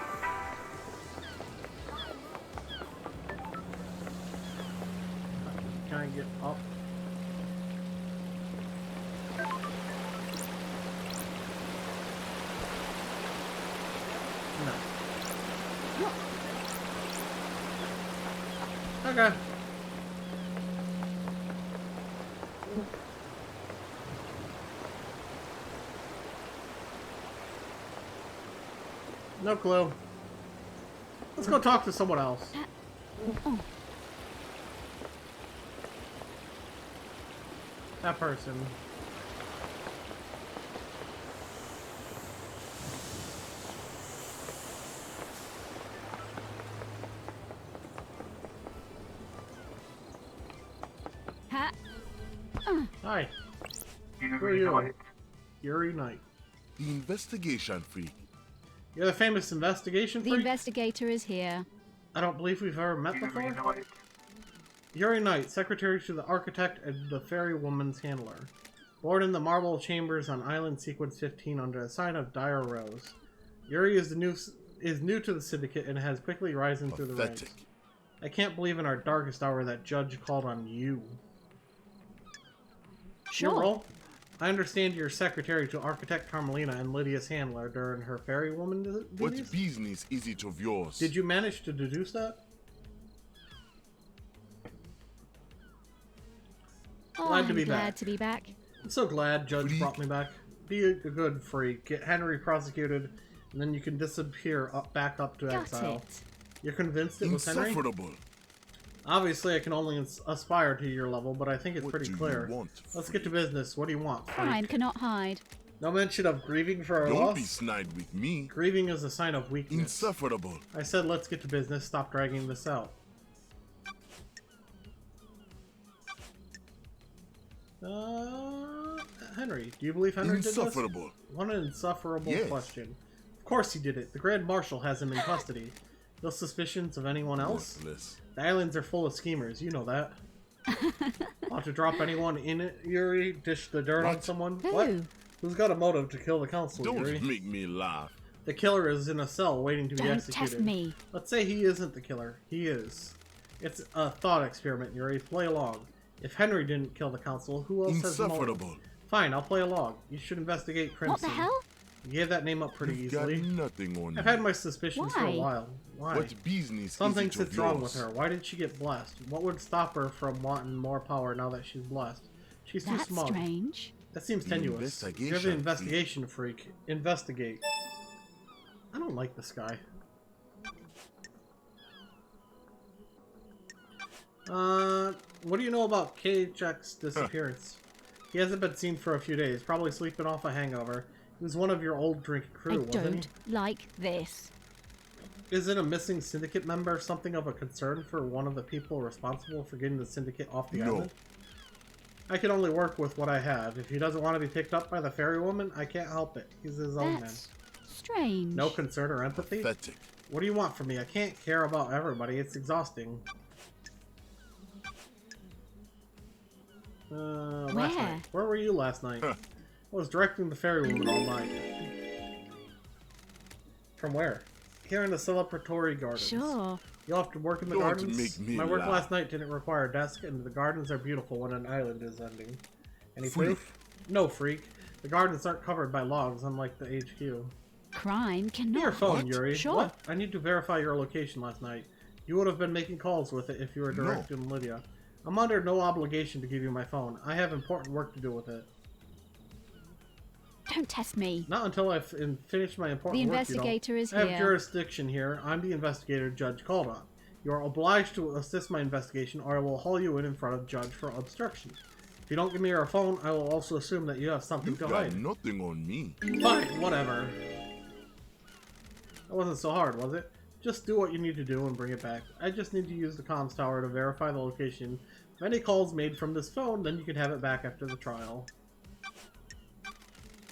Can I get up? No. Okay. No clue. Let's go talk to someone else. That person. Ha. Hi, You Who are you? reunite. Yuri Knight. The investigation freak. You're the famous investigation The freak? investigator is here. I don't believe we've ever met You before. reunite. Yuri Knight, secretary to the architect and the fairy woman's handler. Born in the marble chambers on island sequence 15 under the sign of Dire Rose. Yuri is the new is new to the syndicate and has quickly risen through the ranks. Pathetic. I can't believe in our darkest hour that Judge called on you. Your Sure. role? I understand you're secretary to Architect Carmelina and Lydia's handler during her fairy woman What duties? business is it of yours? Did you manage to deduce that? Oh, Glad to I'm be glad back. to be back. I'm so glad Judge Freak. brought me back. Be a good freak. Get Henry prosecuted, and then you can disappear back up to Got exile. it. You're convinced it was Henry? Insufferable. Obviously, I can only aspire to your level, but I think it's What pretty do clear. you want? Let's get to business. What do you want, freak? Crime cannot hide. No mention of grieving for our Don't be loss? snide with me. Grieving is a sign of weakness. Insufferable. I said let's get to business. Stop dragging this out. Henry. Do you believe Henry did this? Insufferable. What an insufferable Yes. question. Of course he did it. The Grand Marshal has him in custody. No suspicions of anyone else? Worthless. The islands are full of schemers. You know that. Want to drop anyone in it, Yuri? Dish the dirt on What? someone? Who? What? Who's got a motive to kill the council, Don't Yuri? make me laugh. The killer is in a cell waiting to be Don't executed. test me. Let's say he isn't the killer. He is. It's a thought experiment, Yuri. Play along. If Henry didn't kill the council, who else has motive? Insufferable. Fine, I'll play along. You should investigate Crimson. What the hell? You gave that name up pretty You've easily. got nothing on I've me. had my suspicions for a Why? while. Why? What business Something is it of sits wrong with yours? her. Why did she get blessed? What would stop her from wanting more power now that she's blessed? She's too That's smug. strange. That seems tenuous. You're the Investigation investigation freak. Investigate. I don't like this guy. What do you know about KHX's disappearance? He hasn't been seen for a few days, probably sleeping off a hangover. He was one of your old drinking crew, I wasn't don't like this. he? Isn't a missing syndicate member something of a concern for one of the people responsible for getting the syndicate off the No. island? I can only work with what I have. If he doesn't want to be picked up by the fairy woman, I can't help it. He's his own man. That's strange. No concern or empathy? Pathetic. What do you want from me? I can't care about everybody. It's exhausting. Last Where? night. Where were you last night? I was directing the fairy woman all night. From where? Here in the celebratory gardens. Sure. You have to work in the Don't gardens? make me My work laugh. last night didn't require a desk, and the gardens are beautiful when an island is ending. Any Freak. proof? No, freak. The gardens aren't covered by logs, unlike the HQ. Crime Give cannot. me your phone, What? Yuri. Sure. What? I need to verify your location last night. You would have been making calls with it if you were No. directing Lydia. I'm under no obligation to give you my phone. I have important work to do with it. Don't test me. Not until I've finished my important The work. investigator is I have here. jurisdiction here. I'm the investigator Judge called on. You are obliged to assist my investigation, or I will haul you in front of Judge for obstruction. If you don't give me your phone, I will also assume that you have something You've to got hide. nothing on me. Fine, whatever. That wasn't so hard, was it? Just do what you need to do and bring it back. I just need to use the comms tower to verify the location. If any calls made from this phone, then you can have it back after the trial.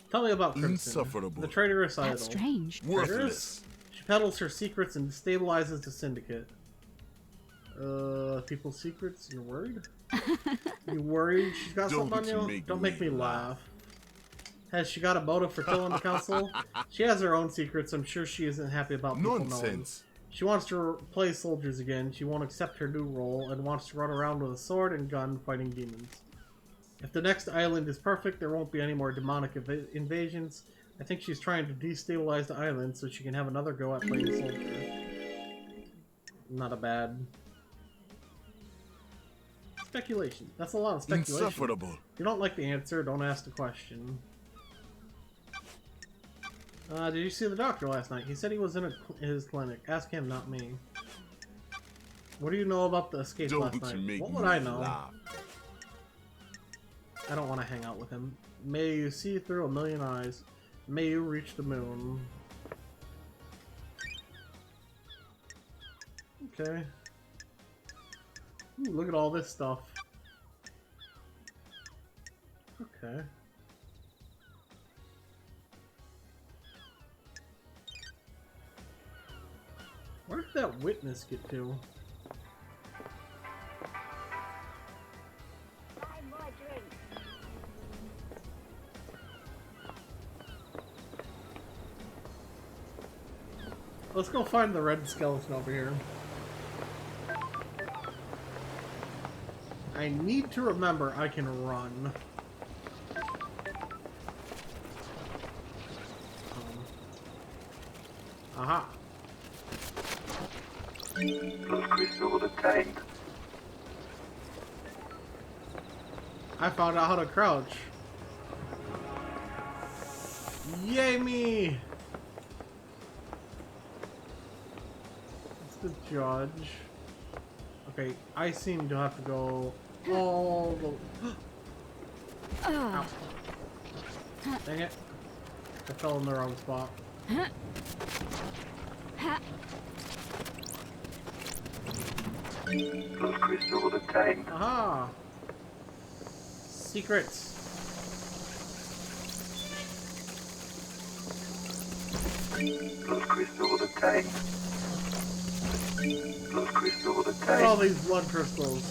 Tell me about Crimson. Insufferable. The traitorous idol. That's strange. Worthless. She peddles her secrets and destabilizes the syndicate. People's secrets? You're worried? You worried she's got Don't something on you? make Don't make me me laugh. Has she got a motive for killing the council? She has her own secrets. I'm sure she isn't happy about people knowing. Nonsense. She wants to play soldiers again. She won't accept her new role and wants to run around with a sword and gun fighting demons. If the next island is perfect, there won't be any more demonic invasions. I think she's trying to destabilize the island so she can have another go at playing soldier. Not a bad... Speculation. That's a lot of speculation. Insufferable. If you don't like the answer, don't ask the question. Did you see the doctor last night? He said he was in his clinic. Ask him, not me. What do you know about the escape last Don't night? make What me would I know? laugh. I don't want to hang out with him. May you see through a million eyes. May you reach the moon. Okay. Ooh, look at all this stuff. Okay. Where did that witness get to? Buy more drink. Let's go find the red skeleton over here. I need to remember I can run. Aha. Blood crystal obtained. I found out how to crouch. Yay me! It's the judge. Okay, I seem to have to go all the... Ow. Dang it. I fell in the wrong spot. Blood crystal obtained. Aha! Secrets. Blood crystal obtained. Blood crystal Look at all obtained. these blood crystals.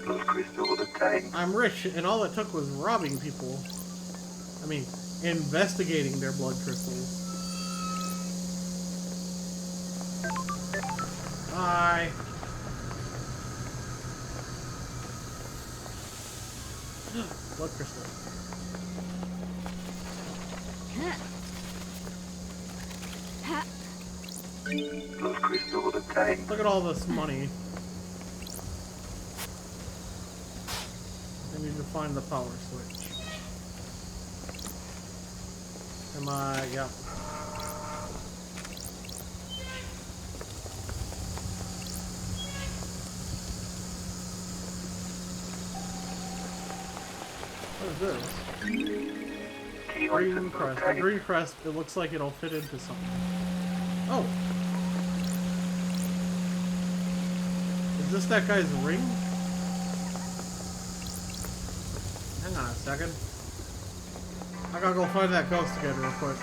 Blood crystal obtained. I'm rich, and all it took was robbing people. I mean, investigating their blood crystals. Bye. Blood crystal. Blood crystal obtained. Look at all this money. I need to find the power switch. Am I? Yep. What is this? Key Green item crest. A obtained. green crest, it looks like it'll fit into something. Oh! Is this that guy's ring? Hang on a second. I gotta go find that ghost again real quick.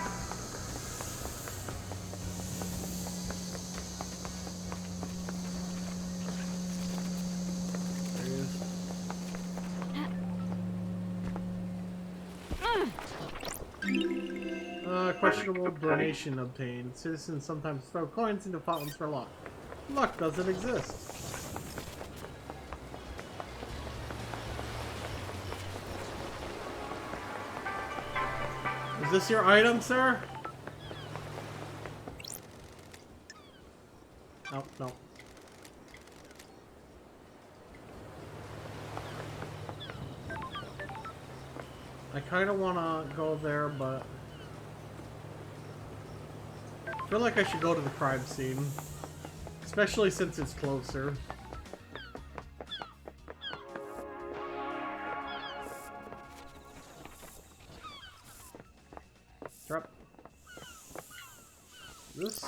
There he is. Questionable donation obtained. Citizens sometimes throw coins into fountains for luck. Luck doesn't exist. Is this your item, sir? Oh, no. I kind of want to go there, but I feel like I should go to the crime scene. Especially since it's closer. Drop. This.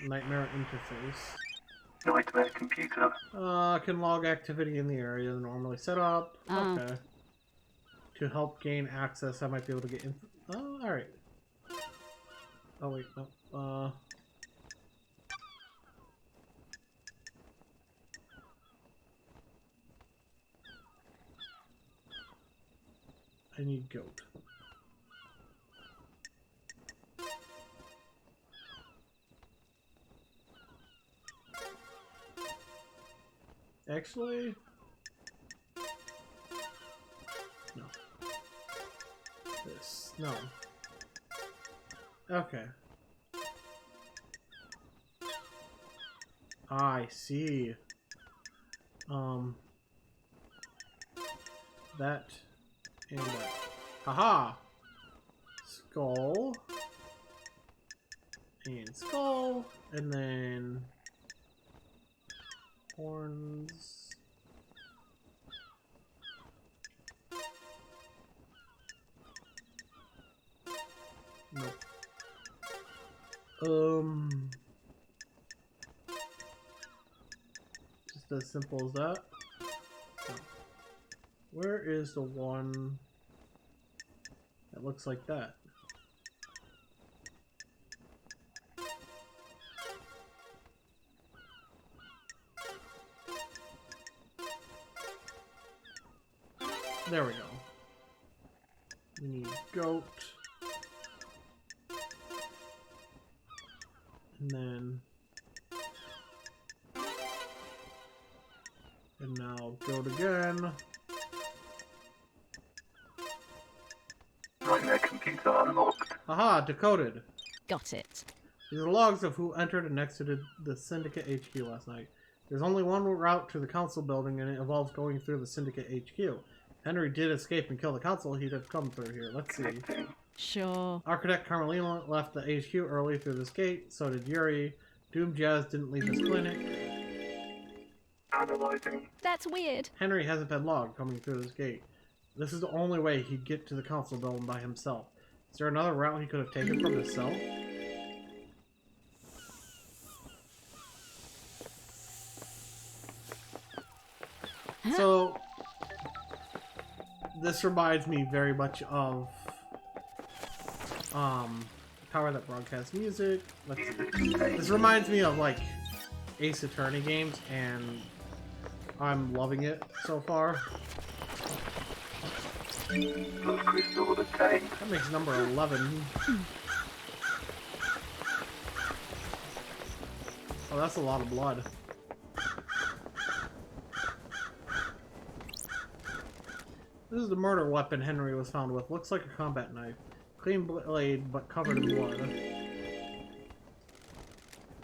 Nightmare interface. Nightmare computer. Can log activity in the area normally set up. Oh. Okay. To help gain access, I might be able to get in. Oh, alright. Oh, wait, no. I need goat. Actually, no. This, no. Okay. I see. That and that. Haha! Skull. And skull. And then horns. Nope. Just as simple as that. No. Where is the one that looks like that? There we go. We need goat. And then... And now goat again. Nightmare computer unlocked. Aha, decoded. Got it. These are logs of who entered and exited the Syndicate HQ last night. There's only one route to the Council building, and it involves going through the Syndicate HQ. If Henry did escape and kill the Council, he'd have come through here. Let's see. Sure. Architect Carmelina left the HQ early through this gate. So did Yuri. Doom Jazz didn't leave his clinic. Analyzing. That's weird. Henry hasn't been logged coming through this gate. This is the only way he'd get to the Council building by himself. Is there another route he could have taken from his cell? So, this reminds me very much of Tower That Broadcasts Music. Let's see. This reminds me of like Ace Attorney games, and I'm loving it so far. Love crystal obtained. That makes number 11. Oh, that's a lot of blood. This is the murder weapon Henry was found with. Looks like a combat knife. Clean blade, but covered in blood.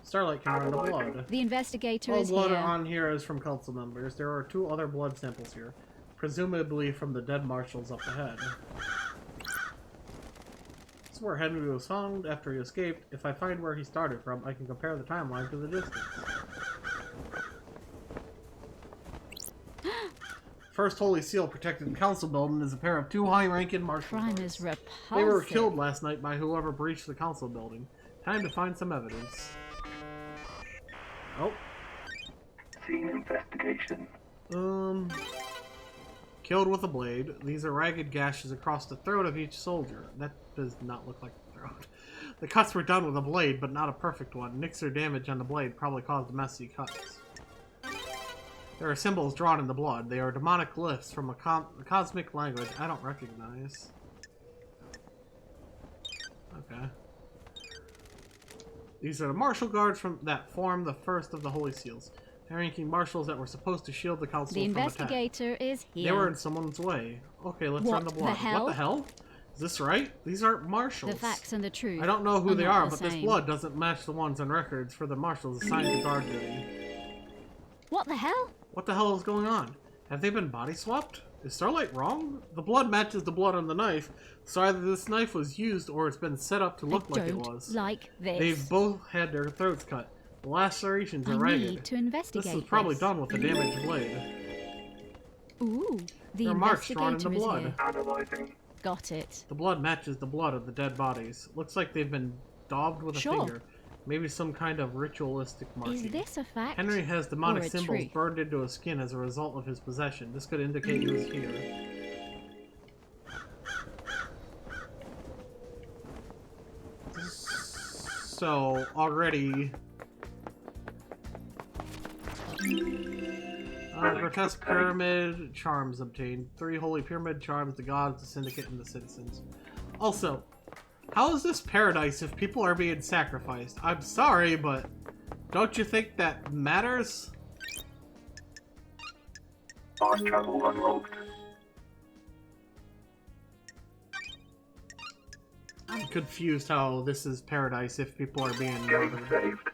Starlight can run into blood. The investigator All is blood here. on here is from council members. There are 2 other blood samples here. Presumably from the dead marshals up ahead. This is where Henry was found after he escaped. If I find where he started from, I can compare the timeline to the distance. First Holy Seal protected council building is a pair of 2 high-ranking marshal Crime guards. is repulsive. They were killed last night by whoever breached the council building. Time to find some evidence. Oh. Scene investigation. Killed with a blade. These are ragged gashes across the throat of each soldier. That does not look like the throat. The cuts were done with a blade, but not a perfect one. Nicks or damage on the blade probably caused messy cuts. There are symbols drawn in the blood. They are demonic glyphs from a cosmic language I don't recognize. Okay. These are the martial guards that form the first of the Holy Seals. High-ranking marshals that were supposed to shield the council The from attack. investigator is here. They were in someone's way. Okay, let's run the What blood. the hell? What the hell? Is this right? These aren't marshals. The facts and the truth. I don't know who they not are, the but this same. blood doesn't match the ones on records for the marshals assigned to guard duty. What the hell? What the hell is going on? Have they been body swapped? Is Starlight wrong? The blood matches the blood on the knife, so either this knife was used or it's been set up to look I like it don't was. like this. They've both had their throats cut. The lacerations are I ragged. need to investigate This was probably this. done with a damaged blade. Ooh, the There are marks drawn in the investigator is blood. here. Analyzing. Got it. The blood matches the blood of the dead bodies. Looks like they've been daubed with a Sure. finger. Maybe some kind of ritualistic marking. Is this a fact? Henry has demonic or a symbols truth? burned into his skin as a result of his possession. This could indicate he was here. So, already... grotesque pyramid charms obtained. 3 holy pyramid charms, the gods, the syndicate, and the citizens. Also, how is this paradise if people are being sacrificed? I'm sorry, but don't you think that matters? Fast travel unlocked. I'm confused how this is paradise if people are being Game murdered. saved.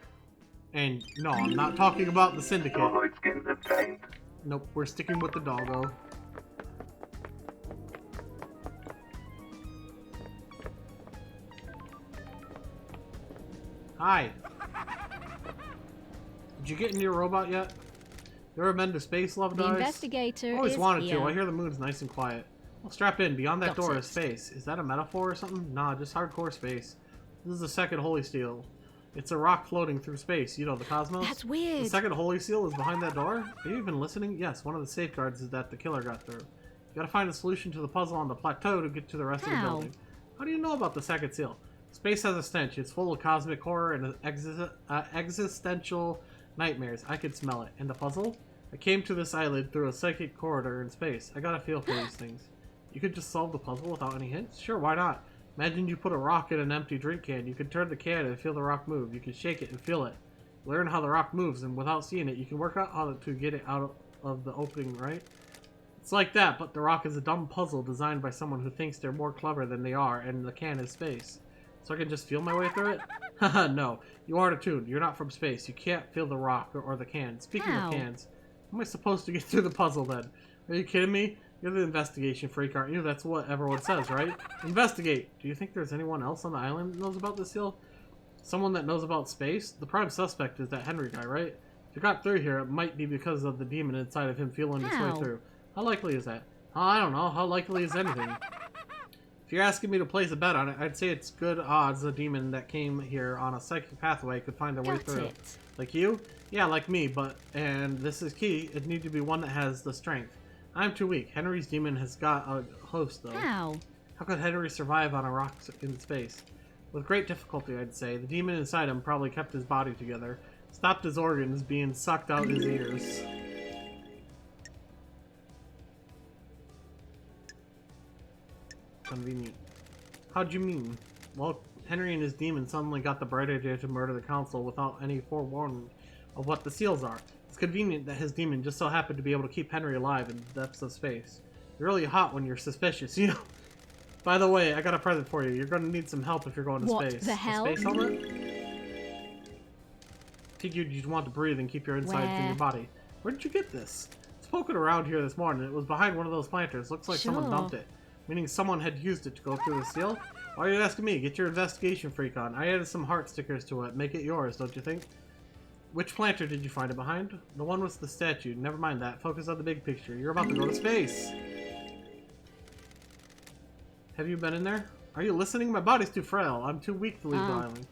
And no, I'm not talking about the syndicate. Starlight skins obtained. Nope, we're sticking with the doggo. Hi. Did you get into your robot yet? You ever been to space, Love The Dies? investigator Always is wanted here. to. I hear the moon's nice and quiet. Well, strap in. Beyond that Got door it. is space. Is that a metaphor or something? Nah, just hardcore space. This is the second Holy Seal. It's a rock floating through space. You know, the cosmos? That's weird. The second Holy Seal is behind that door? Are you even listening? Yes, one of the safeguards is that the killer got through. You gotta find a solution to the puzzle on the plateau to get to the rest of the How? building. How do you know about the second seal? Space has a stench. It's full of cosmic horror and existential nightmares. I could smell it. And the puzzle? I came to this island through a psychic corridor in space. I got a feel for these things. You could just solve the puzzle without any hints? Sure, why not? Imagine you put a rock in an empty drink can. You could turn the can and feel the rock move. You can shake it and feel it. Learn how the rock moves, and without seeing it, you can work out how to get it out of the opening, right? It's like that, but the rock is a dumb puzzle designed by someone who thinks they're more clever than they are, and the can is space. So I can just feel my way through it? Haha, no. You aren't attuned. You're not from space. You can't feel the rock or the can. Speaking of cans, how am I supposed to get through the puzzle then? Are you kidding me? You're the investigation freak, aren't you? That's what everyone says, right? Investigate! Do you think there's anyone else on the island that knows about this seal? Someone that knows about space? The prime suspect is that Henry guy, right? If you got through here, it might be because of the demon inside of him feeling its way through. How likely is that? I don't know. How likely is anything? If you're asking me to place a bet on it, I'd say it's good odds a demon that came here on a psychic pathway could find their way through. Like you? Yeah, like me, and this is key, it needs to be one that has the strength. I'm too weak. Henry's demon has got a host, though. How could Henry survive on a rock in space? With great difficulty, I'd say. The demon inside him probably kept his body together. Stopped his organs being sucked out his ears. Convenient. How'd you mean? Well, Henry and his demon suddenly got the bright idea to murder the council without any forewarning of what the seals are. It's convenient that his demon just so happened to be able to keep Henry alive in the depths of space. You're really hot when you're suspicious, you know? By the way, I got a present for you. You're going to need some help if you're going to space. What the hell? A space helmet? Figured you'd want to breathe and keep your insides in your body. Where did you get this? It's poking around here this morning. It was behind one of those planters. Looks like someone dumped it. Meaning someone had used it to go through the seal? Why are you asking me? Get your investigation freak on. I added some heart stickers to it. Make it yours, don't you think? Which planter did you find it behind? The one with the statue. Never mind that. Focus on the big picture. You're about to go to space. Have you been in there? Are you listening? My body's too frail. I'm too weak to leave the island.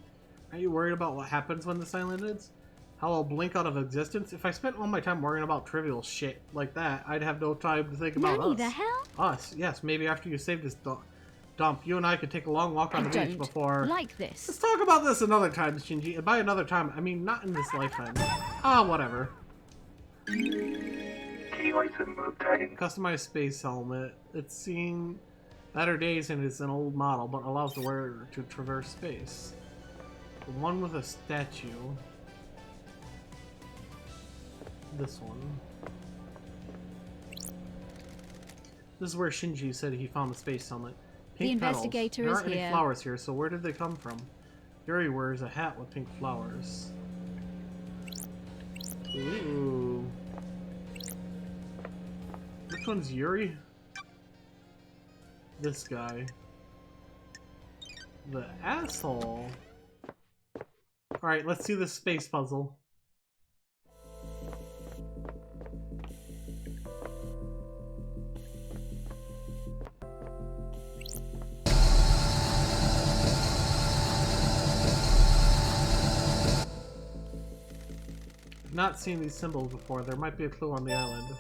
Are you worried about what happens when this island ends? How I'll blink out of existence? If I spent all my time worrying about trivial shit like that, I'd have no time to think about us. The hell? Us? Yes, maybe after you save this dump, you and I could take a long walk on the beach before... like this. Let's talk about this another time, Shinji. And by another time, I mean not in this lifetime. Ah, whatever. Key item obtained. Customized space helmet. It's seen better days and it's an old model, but allows the wearer to traverse space. The one with a statue. This one. This is where Shinji said he found the space helmet. Pink the investigator petals. is There aren't here. any flowers here, so where did they come from? Yuri wears a hat with pink flowers. Ooh. Which one's Yuri? This guy. The asshole. Alright, let's see this space puzzle. I've not seen these symbols before. There might be a clue on the island.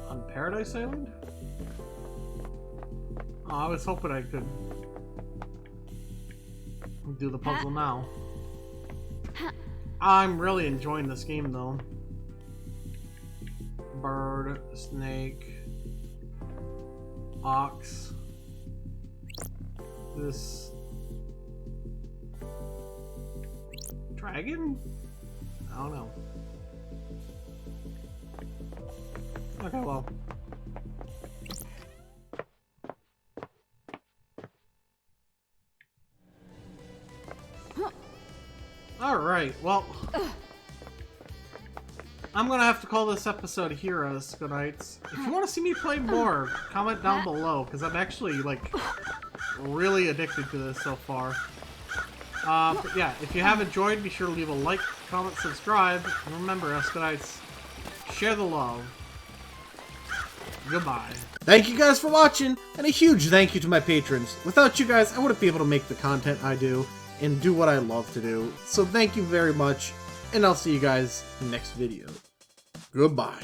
On Paradise Island? Oh, I was hoping I could do the puzzle now. I'm really enjoying this game though. Bird, snake, ox. This dragon? I don't know. Okay, well. Alright, well. I'm gonna have to call this episode here, EscoNitz. If you want to see me play more, comment down below, because I'm actually, like, really addicted to this so far. But yeah, if you have enjoyed, be sure to leave a like, comment, subscribe, and remember, EscoNitz, share the love. Goodbye. Thank you guys for watching, and a huge thank you to my patrons. Without you guys, I wouldn't be able to make the content I do, and do what I love to do. So thank you very much, and I'll see you guys next video. Goodbye.